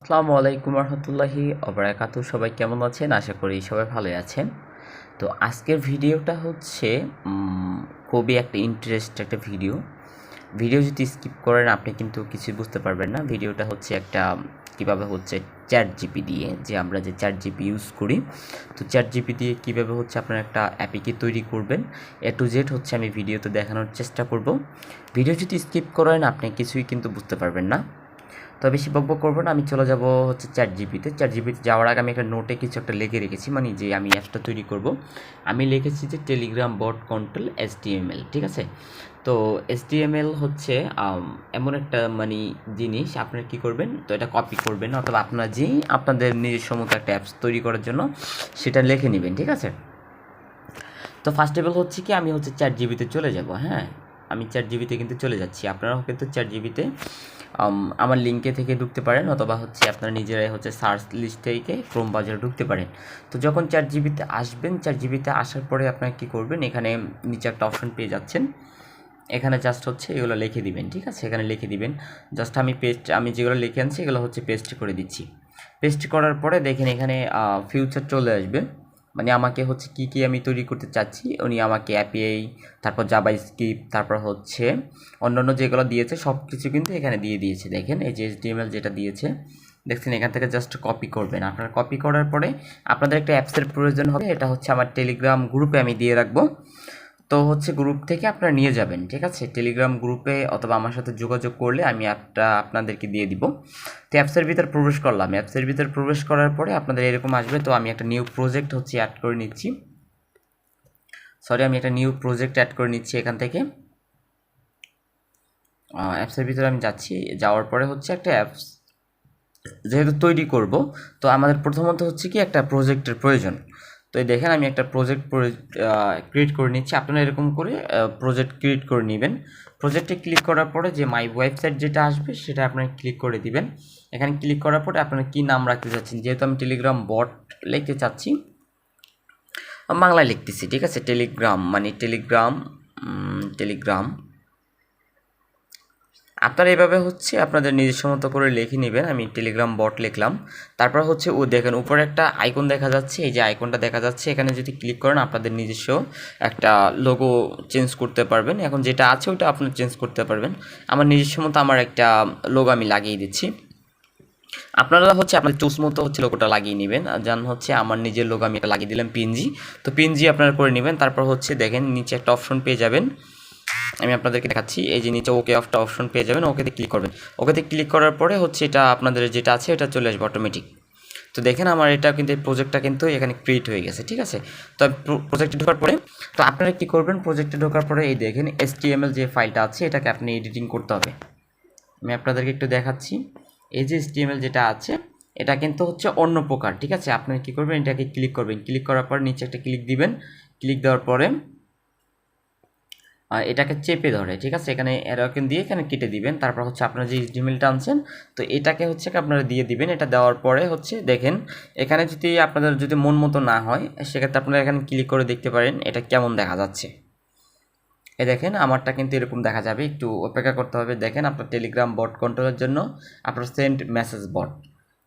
আসসালামু আলাইকুম রহমতুল্লাহি ওবারাকাতু। সবাই কেমন আছেন? আশা করি সবাই ভালোই আছেন। তো আজকের ভিডিওটা হচ্ছে খুবই একটা একটা ভিডিও। যদি স্কিপ করেন আপনি কিন্তু কিছুই বুঝতে পারবেন না। ভিডিওটা হচ্ছে একটা কীভাবে হচ্ছে চ্যাট জিপি দিয়ে, যে আমরা যে চ্যাট জিপি ইউজ করি, তো চ্যাট জিপি দিয়ে কীভাবে হচ্ছে আপনার একটা অ্যাপিকে তৈরি করবেন, এ টু জেড হচ্ছে আমি ভিডিওতে দেখানোর চেষ্টা করব। ভিডিও যদি স্কিপ করেন আপনি কিছুই কিন্তু বুঝতে পারবেন না। তো বেশি বকবক করবো না, আমি চলে যাব হচ্ছে চ্যাট জিপিতে যাওয়ার আগে আমি একটা নোটে কিছু একটা লিখে রেখেছি, মানে যে আমি অ্যাপসটা তৈরি করব। আমি লিখেছি যে টেলিগ্রাম বট কন্ট্রোল HTML, ঠিক আছে। তো HTML হচ্ছে এমন একটা মানে জিনিস, আপনারা কী করবেন, তো এটা কপি করবেন অথবা আপনারা যেই আপনাদের নিজস্ব মতো একটা অ্যাপস তৈরি করার জন্য সেটা লিখে নেবেন, ঠিক আছে। তো ফার্স্ট অফ অল হচ্ছে কি, আমি হচ্ছে চ্যাট জিবিতে চলে যাব। হ্যাঁ, আমি চ্যাট জিবিতে কিন্তু চলে যাচ্ছি। আপনারাও কিন্তু চ্যাট জিবিতে আমার লিঙ্কে থেকে ঢুকতে পারেন, অথবা হচ্ছে আপনারা নিজেরাই হচ্ছে সার্চ লিস্ট থেকে ক্রোম ব্রাউজারে ঢুকতে পারেন। তো যখন চ্যাট জিবিতে আসবেন, চ্যাট জিবিতে আসার পরে আপনারা কী করবেন, এখানে নিচে একটা অপশন পেয়ে যাচ্ছেন, এখানে জাস্ট হচ্ছে এগুলো লিখে দিবেন, ঠিক আছে। এখানে লিখে দিবেন জাস্ট আমি যেগুলো লিখে আনছি এগুলো হচ্ছে পেস্ট করে দিচ্ছি। পেস্ট করার পরে দেখেন এখানে ফিউচার চলে আসবে, মানে আমাকে হচ্ছে কি আমি তৈরি করতে চাচ্ছি, উনি আমাকে অ্যাপিআই, তারপর জাভাস্ক্রিপ্ট, তারপর হচ্ছে অন্যান্য যেগুলো দিয়েছে সব কিছু কিন্তু এখানে দিয়ে দিয়েছে। দেখেন এই যে HTML যেটা দিয়েছে দেখছেন, এখান থেকে জাস্ট কপি করবেন। আপনারা কপি করার পরে আপনাদের একটা অ্যাপসের প্রয়োজন হবে, এটা হচ্ছে আমার টেলিগ্রাম গ্রুপে আমি দিয়ে রাখবো। তো হচ্ছে গ্রুপ থেকে আপনারা নিয়ে যাবেন, ঠিক আছে। টেলিগ্রাম গ্রুপে অথবা আমার সাথে যোগাযোগ করলে আমি অ্যাপটা আপনাদেরকে দিয়ে দিব। তো অ্যাপসের ভিতর প্রবেশ করলাম, অ্যাপসের ভিতর প্রবেশ করার পরে আপনাদের এরকম আসবে। তো আমি একটা নিউ প্রজেক্ট হচ্ছে অ্যাড করে নিচ্ছি, আমি একটা নিউ প্রজেক্ট অ্যাড করে নিচ্ছি এখান থেকে। অ্যাপসের ভিতরে আমি যাচ্ছি, যাওয়ার পরে হচ্ছে একটা অ্যাপস যেহেতু তৈরি করব, তো আমাদের প্রথমত হচ্ছে কি একটা প্রজেক্টের প্রয়োজন। তো এই দেখেন আমি একটা প্রজেক্ট ক্রিয়েট করে নিচ্ছি। আপনারা এরকম করে প্রজেক্ট ক্রিয়েট করে নেবেন। প্রজেক্টে ক্লিক করার পরে যে মাই ওয়েবসাইট যেটা আসবে সেটা আপনারা ক্লিক করে দিবেন। এখানে ক্লিক করার পরে আপনারা কী নাম রাখতে চাচ্ছেন, যেহেতু আমি টেলিগ্রাম বট লিখতে চাচ্ছি, বাংলায় লিখতেছি, ঠিক আছে। টেলিগ্রাম মানে টেলিগ্রাম আপনারা এভাবে হচ্ছে আপনাদের নিজস্ব মতো করে লিখে নেবেন। আমি টেলিগ্রাম বট লিখলাম। তারপর হচ্ছে দেখেন উপরে একটা আইকন দেখা যাচ্ছে, এই যে আইকনটা দেখা যাচ্ছে, এখানে যদি ক্লিক করেন আপনাদের নিজস্ব একটা লোগো চেঞ্জ করতে পারবেন। এখন যেটা আছে ওটা আপনি চেঞ্জ করতে পারবেন। আমার নিজস্ব মতো আমার একটা লোগো আমি লাগিয়ে দিচ্ছি। আপনারা হচ্ছে আপনাদের চুজ মতো হচ্ছে লোগোটা লাগিয়ে নেবেন। যেমন হচ্ছে আমার নিজের লোগো আমি এটা লাগিয়ে দিলাম পিএনজি। তো পিএনজি আপনারা করে নেবেন। তারপর হচ্ছে দেখেন নিচে একটা অপশন পেয়ে যাবেন, আমি আপনাদেরকে দেখাচ্ছি। এই যে নিচে ওকে অপশন পেয়ে যাবেন, ওকেতে ক্লিক করবেন। ওকেতে ক্লিক করার পরে হচ্ছে এটা আপনাদের যেটা আছে এটা চলে আসবে অটোমেটিক। তো দেখেন আমার এটা কিন্তু এই প্রজেক্টটা কিন্তু এখানে ক্রিয়েট হয়ে গেছে, ঠিক আছে। তো প্রজেক্টে ঢোকার পরে তো আপনারা কী করবেন, প্রজেক্টে ঢোকার পরে এই দেখেন HTML যে ফাইলটা আছে এটাকে আপনি এডিটিং করতে হবে। আমি আপনাদেরকে একটু দেখাচ্ছি। এই যে HTML যেটা আছে এটা কিন্তু হচ্ছে অন্য প্রকার, ঠিক আছে। আপনারা কী করবেন, এটাকে ক্লিক করবেন। ক্লিক করার পর নিচে একটা ক্লিক দিবেন। ক্লিক দেওয়ার পরে এটাকে চেপে ধরে, ঠিক আছে। এখানে এরকম দিয়ে এখানে কেটে দিবেন। তারপর হচ্ছে আপনারা যে HTML-টা আনছেন তো এটাকে হচ্ছে আপনারা দিয়ে দিবেন। এটা দেওয়ার পরে হচ্ছে দেখেন এখানে যদি আপনাদের যদি মন মতো না হয় সেক্ষেত্রে আপনারা এখানে ক্লিক করে দেখতে পারেন এটা কেমন দেখা যাচ্ছে। এই দেখেন আমারটা কিন্তু এরকম দেখা যাবে, একটু অপেক্ষা করতে হবে। দেখেন আপনার টেলিগ্রাম বট কন্ট্রোলের জন্য আপনার সেন্ড মেসেজ বট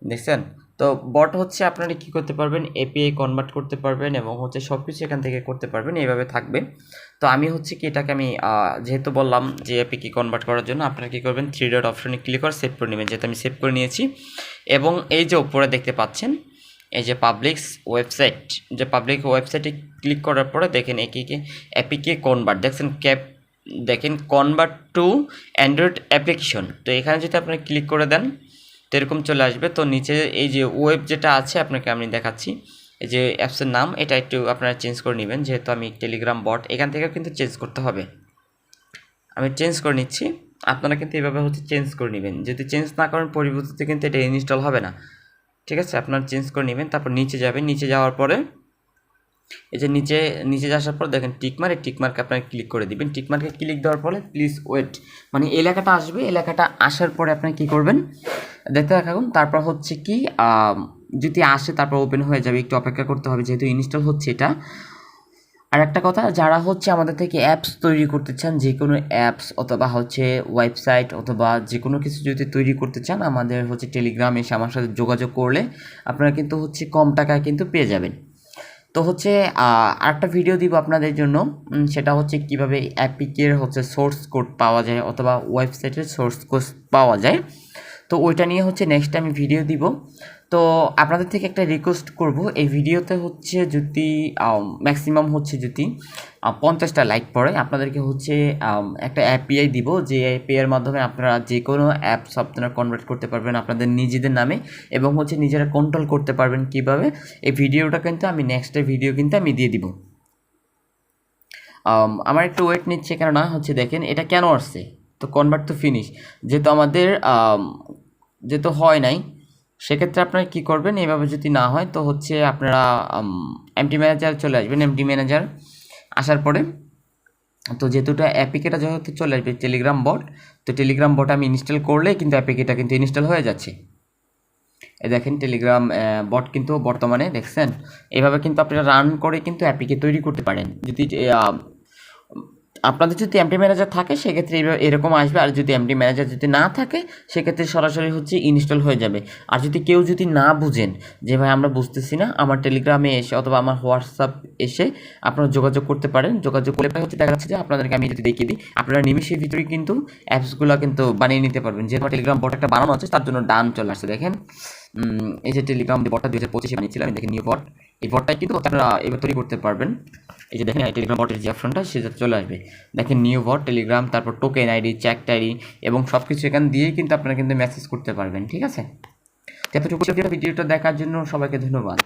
দেখছেন। তো বট হচ্ছে আপনারা কী করতে পারবেন, API কনভার্ট করতে পারবেন এবং হচ্ছে সব কিছু এখান থেকে করতে পারবেন, এইভাবে থাকবে। তো আমি হচ্ছে কি এটাকে আমি যেহেতু বললাম যে API কনভার্ট করার জন্য আপনারা কী করবেন, 3 ডট অপশনে ক্লিক করে সেভ করে নেবেন, যেহেতু আমি সেভ করে নিয়েছি। এবং এই যে উপরে দেখতে পাচ্ছেন এই যে পাবলিক ওয়েবসাইটে ক্লিক করার পরে দেখেন API কনভার্ট দেখছেন দেখেন কনভার্ট টু অ্যান্ড্রয়েড অ্যাপ্লিকেশন। তো এখানে যদি আপনি ক্লিক করে দেন তো এরকম চলে আসবে। তো নিচে এই যে ওয়েব যেটা আছে আপনাকে আমি দেখাচ্ছি, এই যে অ্যাপসের নাম এটা একটু আপনারা চেঞ্জ করে নেবেন, যেহেতু আমি টেলিগ্রাম বট এখান থেকে কিন্তু চেঞ্জ করতে হবে। আমি চেঞ্জ করে নিচ্ছি, আপনারা কিন্তু এইভাবে হচ্ছে চেঞ্জ করে নেবেন। যদি চেঞ্জ না করেন পরবর্তীতে কিন্তু এটা ইনস্টল হবে না, ঠিক আছে। আপনারা চেঞ্জ করে নেবেন। তারপর নিচে যাবেন, নিচে যাওয়ার পরে এই যে নিচে আসার পর দেখেন টিকমার্কে আপনারা ক্লিক করে দিবেন। টিকমার্কে ক্লিক দেওয়ার পরে প্লিজ ওয়েট মানে এলাকাটা আসবে, এলাকাটা আসার পরে আপনারা কী করবেন দেখতে থাকুন। তারপর হচ্ছে কি যদি আসে তারপর ওপেন হয়ে যাবে, একটু অপেক্ষা করতে হবে যেহেতু ইনস্টল হচ্ছে এটা। আর একটা কথা, যারা হচ্ছে আমাদের থেকে অ্যাপস তৈরি করতে চান, যে কোনো অ্যাপস অথবা হচ্ছে ওয়েবসাইট অথবা যে কোনো কিছু যদি তৈরি করতে চান, আমাদের হচ্ছে টেলিগ্রাম এসে আমার সাথে যোগাযোগ করলে আপনারা কিন্তু হচ্ছে কম টাকায় কিন্তু পেয়ে যাবেন। তো হচ্ছে আরেকটা ভিডিও দিব আপনাদের জন্য, সেটা হচ্ছে কিভাবে অ্যাপিকের হচ্ছে সোর্স কোড পাওয়া যায় অথবা ওয়েবসাইটের সোর্স কোড পাওয়া যায়। তো ওইটা নিয়ে হচ্ছে নেক্সট আমি ভিডিও দিব। তো আপনাদের থেকে একটা রিকোয়েস্ট করব, এই ভিডিওতে হচ্ছে যদি ম্যাক্সিমাম হচ্ছে যদি 50টা লাইক পড়ে, আপনাদেরকে হচ্ছে একটা অ্যাপিআই দিব, যে অ্যাপিআইয়ের মাধ্যমে আপনারা যে কোনো অ্যাপস আপনারা কনভার্ট করতে পারবেন আপনাদের নিজেদের নামে এবং হচ্ছে নিজেরা কন্ট্রোল করতে পারবেন কীভাবে। এই ভিডিওটা কিন্তু আমি নেক্সটের ভিডিও কিন্তু আমি দিয়ে দিব। আমার একটু ওয়েট নিচ্ছে, কেননা হচ্ছে দেখেন এটা কেন আসছে। তো কনভার্ট তো ফিনিশ, যেহেতু আমাদের যেহেতু হয় নাই, সেক্ষেত্রে আপনারা কী করবেন, এইভাবে যদি না হয় তো হচ্ছে আপনারা এমটি ম্যানেজার চলে আসবেন। এমটি ম্যানেজার আসার পরে তো যেহেতুটা অ্যাপিকেটা যেহেতু চলে আসবে টেলিগ্রাম বট, তো টেলিগ্রাম বট আমি ইনস্টল করলে কিন্তু অ্যাপিকেটা কিন্তু ইনস্টল হয়ে যাচ্ছে। এই দেখেন টেলিগ্রাম বট কিন্তু বর্তমানে দেখছেন, এভাবে কিন্তু আপনারা রান করে কিন্তু অ্যাপিকে তৈরি করতে পারেন। যদি আপনাদের যদি এমটি ম্যানেজার থাকে সেক্ষেত্রে এরকম আসবে, আর যদি এমটি ম্যানেজার যদি না থাকে সেক্ষেত্রে সরাসরি হচ্ছে ইনস্টল হয়ে যাবে। আর যদি কেউ যদি না বুঝেন যে ভাই আমরা বুঝতেছি না, আমার টেলিগ্রামে এসে অথবা আমার হোয়াটসঅ্যাপ এসে আপনারা যোগাযোগ করতে পারেন। যোগাযোগ করলে হচ্ছে দেখা যাচ্ছে যে আপনাদেরকে আমি যদি দেখিয়ে দিই, আপনারা নিমিশের ভিতরে কিন্তু অ্যাপসগুলো কিন্তু বানিয়ে নিতে পারবেন। যেহেতু টেলিগ্রাম বট একটা বানানো আছে তার জন্য ডান চলে আসছে। দেখেন এই যে টেলিগ্রাম বটটা 2025 বানিয়েছিলাম, দেখেন নিউ বট, এই বটটাই কিন্তু আপনারা এবার তৈরি করতে পারবেন। এই যে দেখেন টেলিগ্রাম বটের যে অপশনটা সেটা চলে আসবে, দেখেন নিউ বট টেলিগ্রাম, তারপর টোকেন আইডি, চ্যাট আইডি এবং সব কিছু এখান দিয়েই কিন্তু আপনারা কিন্তু মেসেজ করতে পারবেন। ঠিক আছে, এতটুকু ভিডিওটা দেখার জন্য সবাইকে ধন্যবাদ।